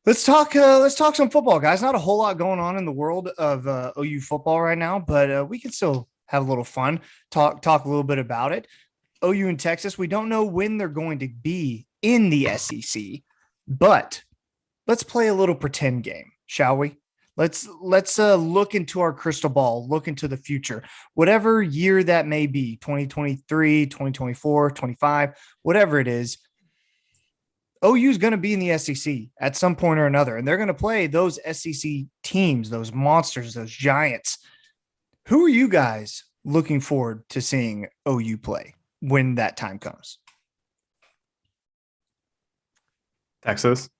Let's talk some football, guys. Not a whole lot going on in the world of OU football right now, but we can still have a little fun. Talk a little bit about it. OU in Texas. We don't know when they're going to be in the SEC, but let's play a little pretend game, shall we? Let's look into our crystal ball, look into the future. Whatever year that may be, 2023, 2024, 25, whatever it is. OU is going to be in the SEC at some point or another, and they're going to play those SEC teams, those monsters, those giants. Who are you guys looking forward to seeing OU play when that time comes? Texas.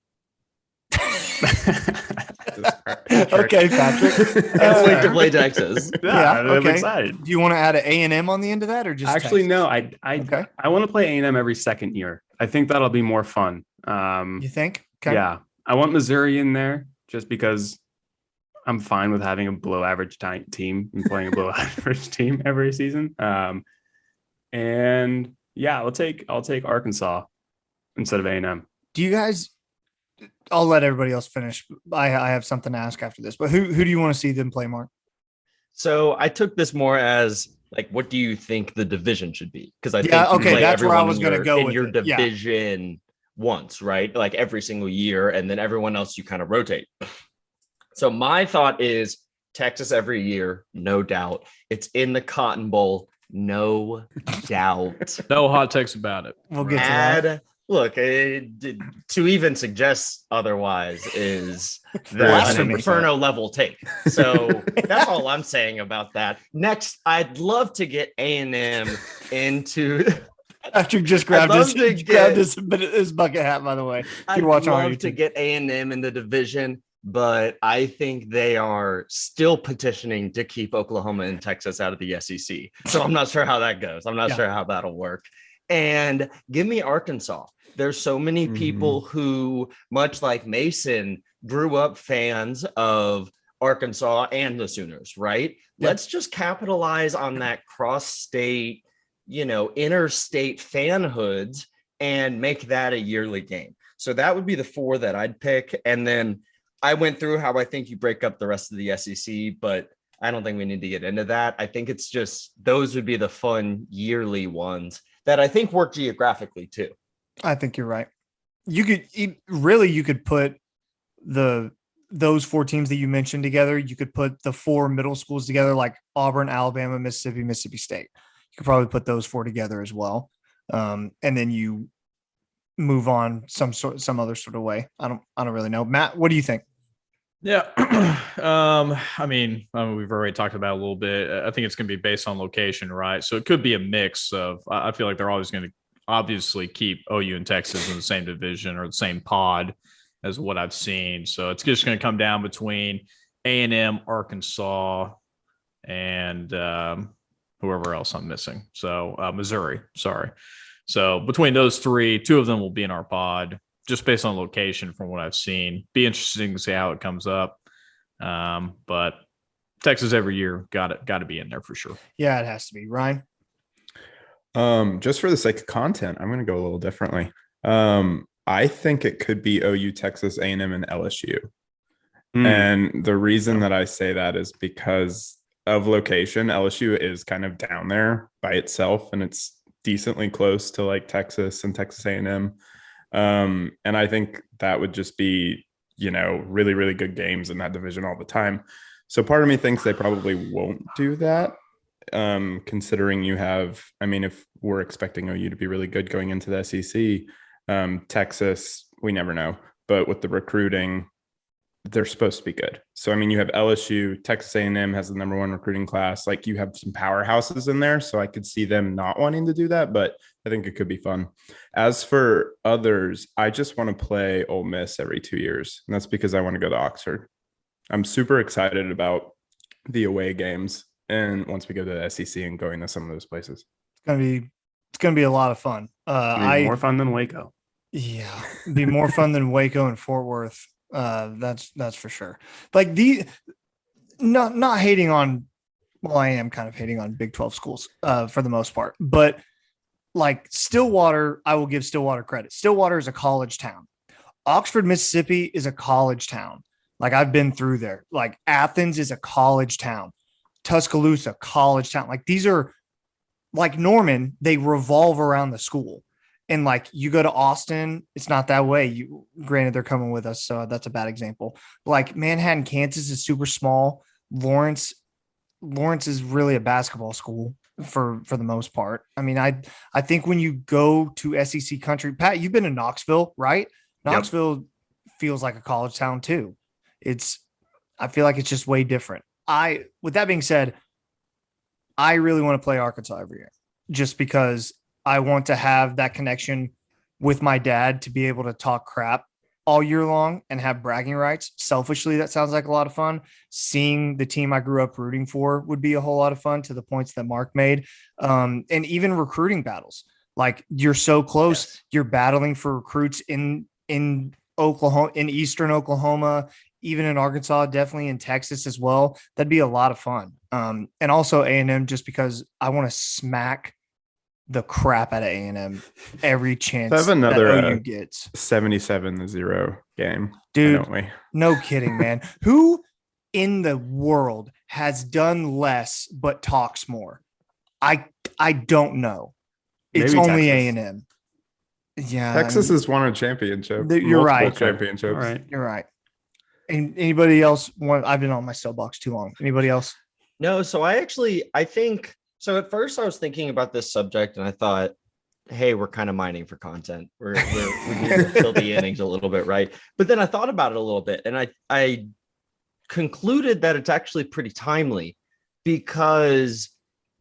Okay, Patrick. Can't wait to play Texas. I'm okay. excited. Do you want to add an A&M on the end of that, or just Actually, Texas? no. I want to play A&M every second year. I think that'll be more fun. You think? Okay. Yeah, I want Missouri in there just because I'm fine with having a below average team and playing a below average team every season. And yeah, I'll take Arkansas instead of A&M. Do you guys? I'll let everybody else finish. I have something to ask after this, but who do you want to see them play, Mark? So I took this more as like, what do you think the division should be? Because I think that's where I was going to go in with your it. division once, right? Like every single year, and then everyone else you kind of rotate. So my thought is Texas every year, no doubt. It's in the Cotton Bowl, no doubt. No hot takes about it. We'll get to that. Look, to even suggest otherwise is an Inferno level take. So that's all I'm saying about that. Next, I'd love to get A&M into. Patrick just grabbed his bucket hat, by the way. I'd love to get A&M in the division, but I think they are still petitioning to keep Oklahoma and Texas out of the SEC. So I'm not sure how that goes. I'm not sure how that'll work. And give me Arkansas. There's so many people who, much like Mason, grew up fans of Arkansas and the Sooners, right? Yep. Let's just capitalize on that cross-state, interstate fanhoods and make that a yearly game. So that would be the four that I'd pick. And then I went through how I think you break up the rest of the SEC, but I don't think we need to get into that. I think it's just those would be the fun yearly ones that I think work geographically too. I think you're right. You could put those four teams that you mentioned together. You could put the four middle schools together, like Auburn, Alabama, Mississippi, Mississippi State. You could probably put those four together as well. And then you move on some other sort of way. I don't really know. Matt, what do you think? Yeah. We've already talked about it a little bit. I think it's going to be based on location, right? So it could be a mix of, I feel like they're always going to obviously keep OU and Texas in the same division or the same pod as what I've seen. So it's just going to come down between A&M, Arkansas, and whoever else I'm missing. So Missouri, sorry. So between those three, two of them will be in our pod just based on location from what I've seen. Be interesting to see how it comes up. But Texas every year got to be in there for sure. Yeah, it has to be. Ryan? Just for the sake of content, I'm going to go a little differently. I think it could be OU, Texas, A&M, and LSU. And the reason that I say that is because of location. LSU is kind of down there by itself, and it's decently close to like Texas and Texas A&M. And I think that would just be, really, really good games in that division all the time. So part of me thinks they probably won't do that. Considering you have, if we're expecting OU to be really good going into the SEC, Texas, we never know, but with the recruiting, they're supposed to be good. So, you have LSU, Texas A&M has the number one recruiting class. Like, you have some powerhouses in there. So I could see them not wanting to do that, but I think it could be fun. As for others, I just want to play Ole Miss every 2 years. And that's because I want to go to Oxford. I'm super excited about the away games. And once we go to the SEC and going to some of those places, it's gonna be a lot of fun. More fun than Waco. Yeah, be more fun than Waco and Fort Worth. That's for sure. Like not hating on. Well, I am kind of hating on Big 12 schools for the most part, but like Stillwater, I will give Stillwater credit. Stillwater is a college town. Oxford, Mississippi is a college town. Like I've been through there. Like Athens is a college town. Tuscaloosa, college town. Like these are like Norman, they revolve around the school. And like you go to Austin, it's not that way. Granted, they're coming with us, so that's a bad example. Like Manhattan, Kansas is super small. Lawrence is really a basketball school for the most part. I mean, I think when you go to SEC country, Pat, you've been to Knoxville, right? Knoxville feels like a college town too. I feel like it's just way different. With that being said, I really want to play Arkansas every year just because I want to have that connection with my dad to be able to talk crap all year long and have bragging rights. Selfishly, that sounds like a lot of fun. Seeing the team I grew up rooting for would be a whole lot of fun, to the points that Mark made. And even recruiting battles. Like you're so close, yes. You're battling for recruits in Oklahoma, in Eastern Oklahoma, even in Arkansas, definitely in Texas as well. That'd be a lot of fun. And also A&M, just because I want to smack the crap out of A&M every chance I have another that OU gets. 77-0 game, dude. Don't we? No kidding, man. Who in the world has done less but talks more? I don't know. It's Maybe only Texas. A&M. Yeah, Texas has won a championship. You're right. Championships. All right. You're right. And anybody else want? I've been on my soapbox too long. Anybody else? No. So I think. So at first I was thinking about this subject and I thought, hey, we're kind of mining for content. We need to fill the innings a little bit, right? But then I thought about it a little bit and I concluded that it's actually pretty timely because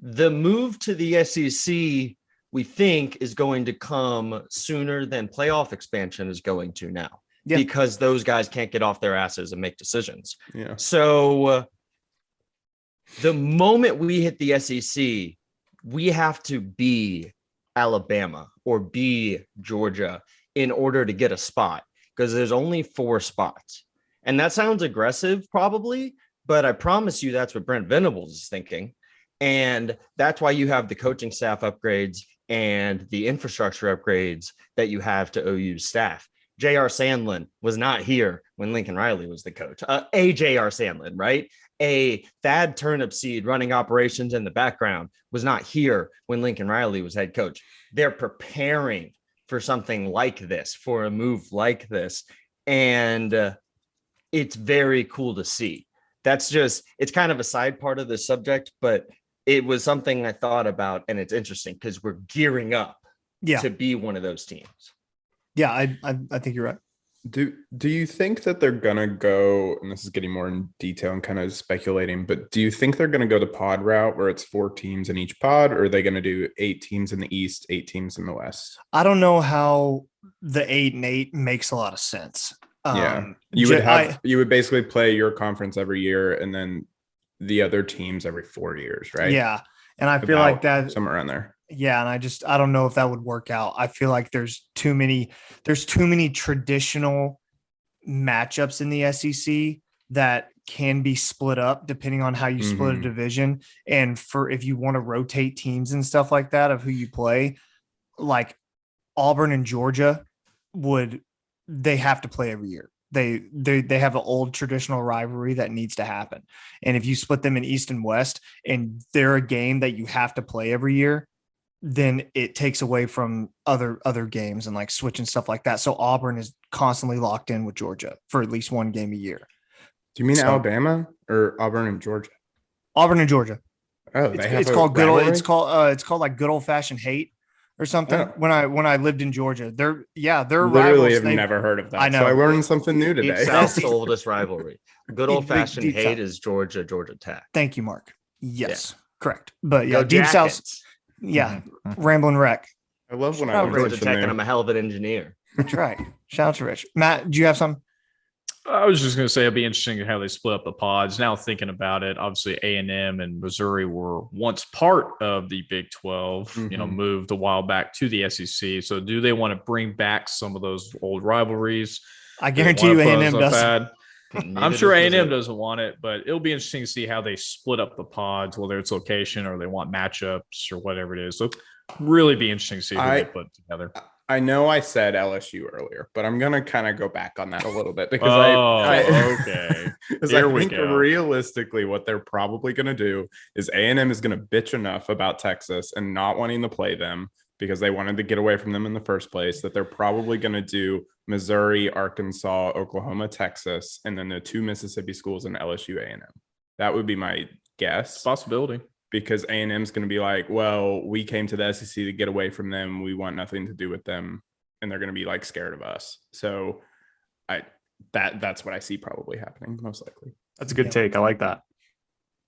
the move to the SEC, we think, is going to come sooner than playoff expansion is going to now, because those guys can't get off their asses and make decisions. Yeah. So the moment we hit the SEC, we have to be Alabama or be Georgia in order to get a spot, because there's only 4 spots. And that sounds aggressive probably, but I promise you that's what Brent Venables is thinking. And that's why you have the coaching staff upgrades and the infrastructure upgrades that you have to OU's staff. J.R. Sandlin was not here when Lincoln Riley was the coach. J.R. Sandlin, right? A Thad Turnipseed running operations in the background was not here when Lincoln Riley was head coach. They're preparing for something like this, for a move like this. And it's very cool to see. It's kind of a side part of the subject, but it was something I thought about, and it's interesting because we're gearing up to be one of those teams. Yeah, I think you're right. Do you think that they're gonna go, and this is getting more in detail and kind of speculating, but do you think they're gonna go the pod route where it's 4 teams in each pod, or are they gonna do 8 teams in the East, 8 teams in the West? I don't know how the 8 and 8 makes a lot of sense. You would basically play your conference every year and then the other teams every 4 years, right? Yeah. And I feel like that somewhere around there. Yeah. And I don't know if that would work out. I feel like there's too many traditional matchups in the SEC that can be split up depending on how you split a division. And if you want to rotate teams and stuff like that of who you play, like Auburn and Georgia they have to play every year. They have an old traditional rivalry that needs to happen. And if you split them in East and West and they're a game that you have to play every year, then it takes away from other games and like switching stuff like that. So Auburn is constantly locked in with Georgia for at least 1 game a year. Do you mean Alabama or Auburn and Georgia? Auburn and Georgia. Oh, it's called good old, it's called like good old fashioned hate or something. Oh. When I lived in Georgia, they're literally have never heard of that. I know. So I learned something new today. South's the oldest rivalry. Good old fashioned hate is Georgia Tech. Thank you, Mark. Yes, correct. But yeah, Go Deep Jackets. South. Yeah, Ramblin' Wreck. I love when I I'm learn Georgia something Tech, new. and I'm a hell of an engineer. That's right. Shout out to Rich. Matt, do you have some? I was just going to say it'll be interesting how they split up the pods. Now thinking about it, obviously A&M and Missouri were once part of the Big 12, moved a while back to the SEC. So do they want to bring back some of those old rivalries? I guarantee you A&M doesn't. Neither I'm sure does A&M doesn't want it, but it'll be interesting to see how they split up the pods, whether it's location or they want matchups or whatever it is. So really be interesting to see who they put together. I know I said LSU earlier, but I'm gonna kind of go back on that a little bit because okay. Because Here I we think go. realistically, what they're probably gonna do is A&M is gonna bitch enough about Texas and not wanting to play them because they wanted to get away from them in the first place that they're probably gonna do Missouri, Arkansas, Oklahoma, Texas, and then the 2 Mississippi schools and LSU A&M. That would be my guess. Possibility. Because A&M is going to be like, well, we came to the SEC to get away from them. We want nothing to do with them. And they're going to be like scared of us. So that's what I see probably happening most likely. That's a good take. I like that.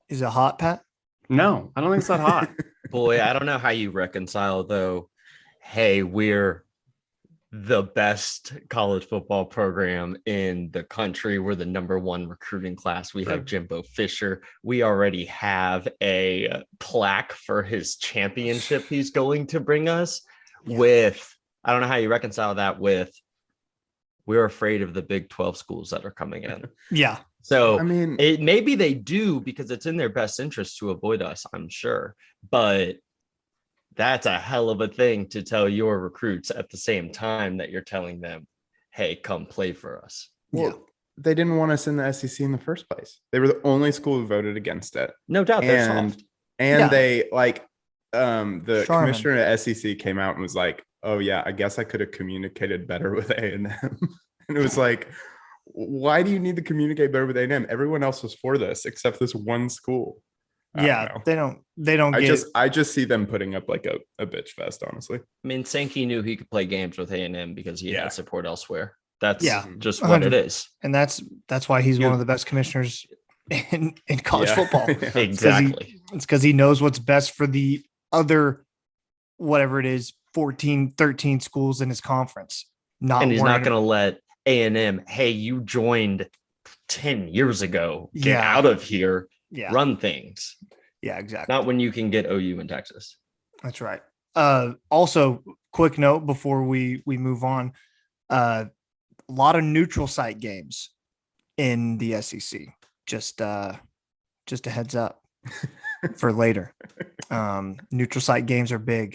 Is it hot, Pat? No, I don't think it's that hot. Boy, I don't know how you reconcile though. Hey, we're the best college football program in the country. We're the #1 recruiting class. We have Jimbo Fisher. We already have a plaque for his championship he's going to bring us. With, I don't know how you reconcile that with, we're afraid of the Big 12 schools that are coming in. Yeah. So I mean, maybe they do because it's in their best interest to avoid us, I'm sure. But that's a hell of a thing to tell your recruits at the same time that you're telling them, hey, come play for us. well, they didn't want us in the SEC in the first place. They were the only school who voted against it. No doubt they're soft. And they like the Sharman. commissioner at SEC came out and was like, oh yeah, I guess I could have communicated better with A&M. And it was like, why do you need to communicate better with A&M? Everyone else was for this except this one school. Yeah. They don't I just see them putting up like a bitch fest, honestly. I mean, Sankey knew he could play games with A&M because he Yeah. had support elsewhere. That's Yeah. just what it 100. is. and that's why he's one of the best commissioners in college Yeah. football. Exactly. It's because he knows what's best for the other, whatever it is, 14, 13 schools in his conference. And he's not worrying- going to let A&M, hey, you joined 10 years ago. Get Yeah. out of here. Yeah. Run things. Yeah, exactly. Not when you can get OU in Texas. That's right. Also, quick note before we move on. A lot of neutral site games in the SEC. Just a heads up for later. Neutral site games are big.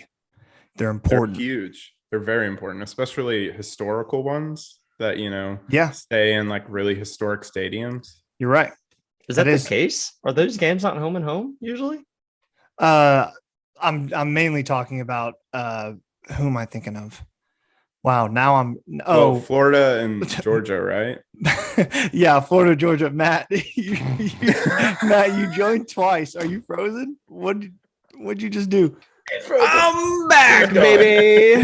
They're They're important. huge. They're very important, especially historical ones that, Yeah, stay in like really historic stadiums. you're right. Is that That the is- case? Are those games not home and home usually? I'm mainly talking about who am I thinking of? Wow, now I'm Florida and Georgia, right? yeah, Florida, Georgia. Matt, Matt, you joined twice. Are you frozen? What'd you just do? I'm back, baby.